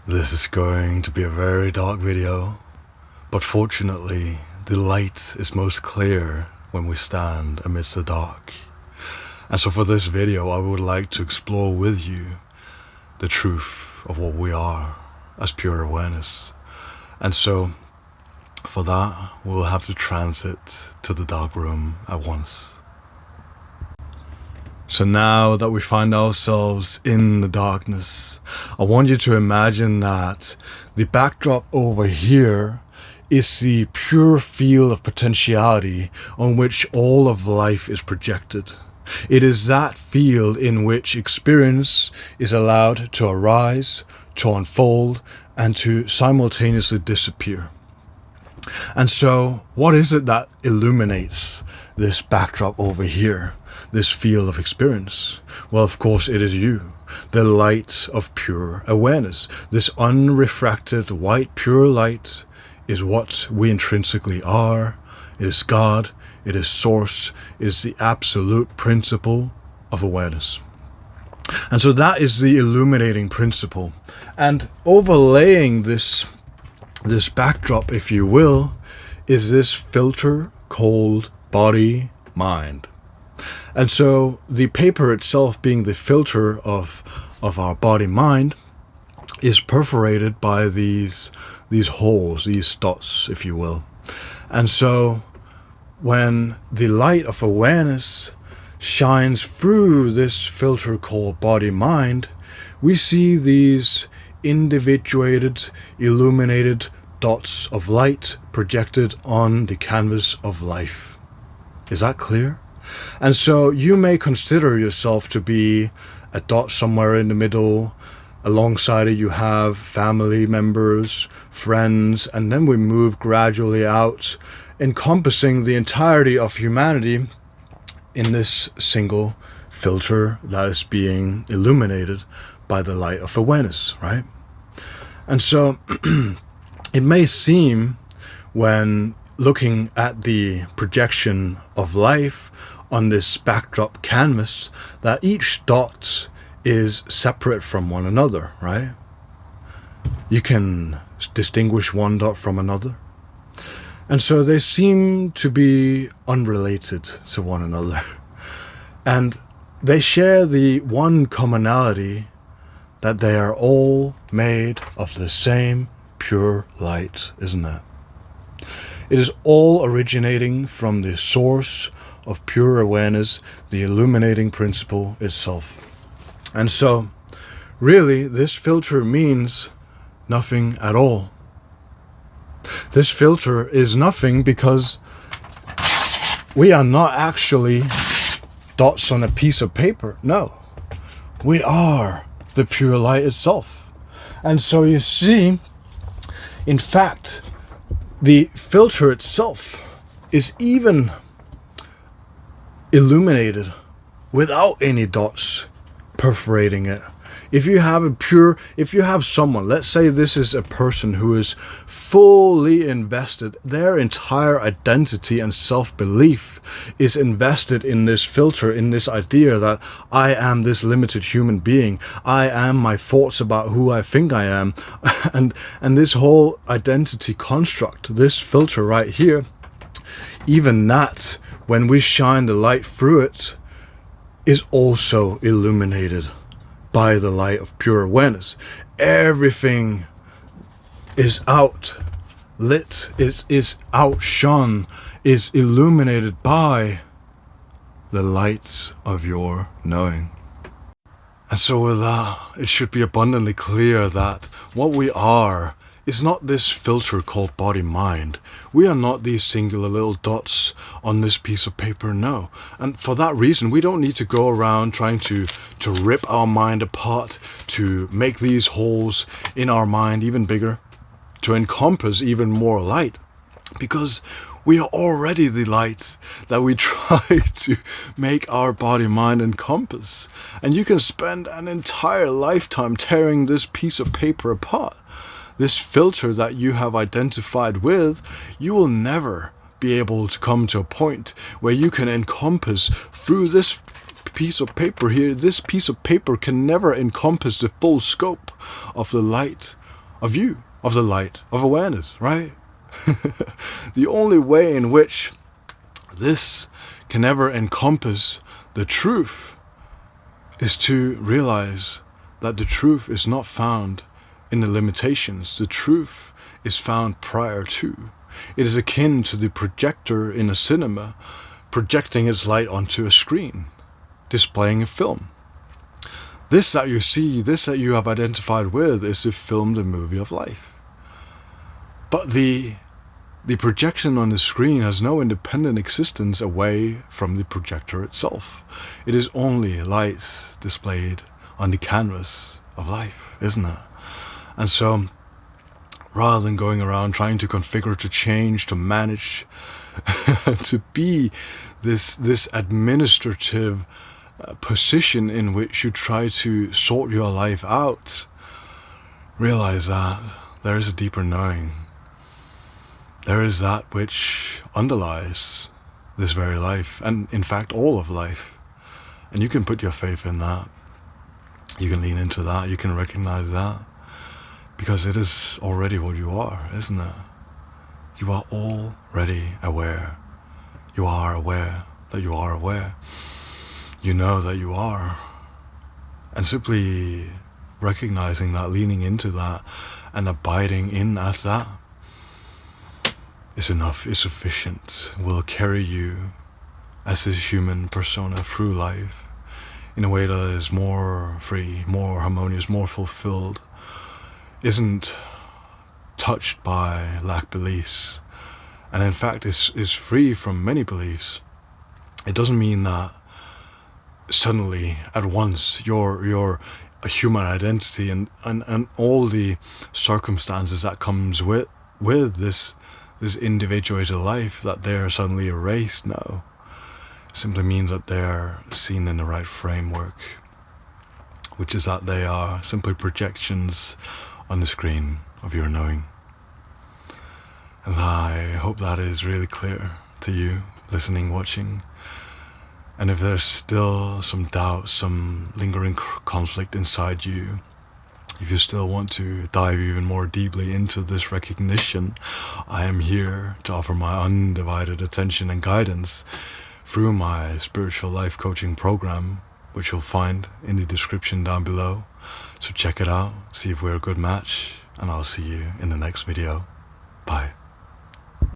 This is going to be a very dark video, but fortunately, the light is most clear when we stand amidst the dark. And so for this video, I would like to explore with you the truth of what we are as pure awareness. And so for that, we'll have to transit to the dark room at once. So now that we find ourselves in the darkness, I want you to imagine that the backdrop over here is the pure field of potentiality on which all of life is projected. It is that field in which experience is allowed to arise, to unfold, and to simultaneously disappear. And so, what is it that illuminates this backdrop over here? This field of experience? Well, of course, it is you, the light of pure awareness. This unrefracted white pure light is what we intrinsically are. It is God, it is source, it is the absolute principle of awareness. And so that is the illuminating principle. And overlaying this backdrop, if you will, is this filter called body-mind. And so the paper itself, being the filter of our body-mind, is perforated by these holes, these dots, if you will. And so when the light of awareness shines through this filter called body-mind, we see these individuated, illuminated dots of light projected on the canvas of life. Is that clear? And so you may consider yourself to be a dot somewhere in the middle. Alongside it you have family members, friends, and then we move gradually out, encompassing the entirety of humanity in this single filter that is being illuminated by the light of awareness, right? And so it may seem, when looking at the projection of life on this backdrop canvas, that each dot is separate from one another, right? You can distinguish one dot from another. And so they seem to be unrelated to one another. And they share the one commonality that they are all made of the same pure light, isn't it? It is all originating from the source of pure awareness, the illuminating principle itself. And so, really, this filter means nothing at all. This filter is nothing because we are not actually dots on a piece of paper. No, we are the pure light itself. And so you see, in fact, the filter itself is even illuminated without any dots perforating it. If you have someone, let's say this is a person who is fully invested, their entire identity and self-belief is invested in this filter, in this idea that I am this limited human being, I am my thoughts about who I think I am, and this whole identity construct, this filter right here, even that, when we shine the light through it, is also illuminated by the light of pure awareness. Everything is outlit, is outshone, is illuminated by the light of your knowing. And so with that, it should be abundantly clear that what we are is not this filter called body-mind. We are not these singular little dots on this piece of paper, no. And for that reason, we don't need to go around trying to rip our mind apart, to make these holes in our mind even bigger, to encompass even more light, because we are already the light that we try to make our body-mind encompass. And you can spend an entire lifetime tearing this piece of paper apart. This filter that you have identified with, you will never be able to come to a point where you can encompass through this piece of paper here. This piece of paper can never encompass the full scope of the light of you, of the light, of awareness, right? The only way in which this can ever encompass the truth is to realize that the truth is not found in the limitations. The truth is found prior to. It is akin to the projector in a cinema projecting its light onto a screen, displaying a film. This that you see, this that you have identified with, is the film, the movie of life. But the projection on the screen has no independent existence away from the projector itself. It is only lights displayed on the canvas of life, isn't it? And so, rather than going around trying to configure, to change, to manage, to be this administrative position in which you try to sort your life out, realize that there is a deeper knowing. There is that which underlies this very life, and in fact all of life. And you can put your faith in that. You can lean into that. You can recognize that. Because it is already what you are, isn't it? You are already aware. You are aware that you are aware. You know that you are. And simply recognizing that, leaning into that, and abiding in as that is enough, is sufficient, will carry you as this human persona through life in a way that is more free, more harmonious, more fulfilled, isn't touched by lack beliefs, and in fact is free from many beliefs. It doesn't mean that suddenly, at once, your a human identity and all the circumstances that comes with this individuated life, that they're suddenly erased. No. It simply means that they're seen in the right framework, which is that they are simply projections on the screen of your knowing. And I hope that is really clear to you, listening, watching. And if there's still some doubt, some lingering conflict inside you, if you still want to dive even more deeply into this recognition, I am here to offer my undivided attention and guidance through my spiritual life coaching program, which you'll find in the description down below. So check it out, see if we're a good match, and I'll see you in the next video. Bye.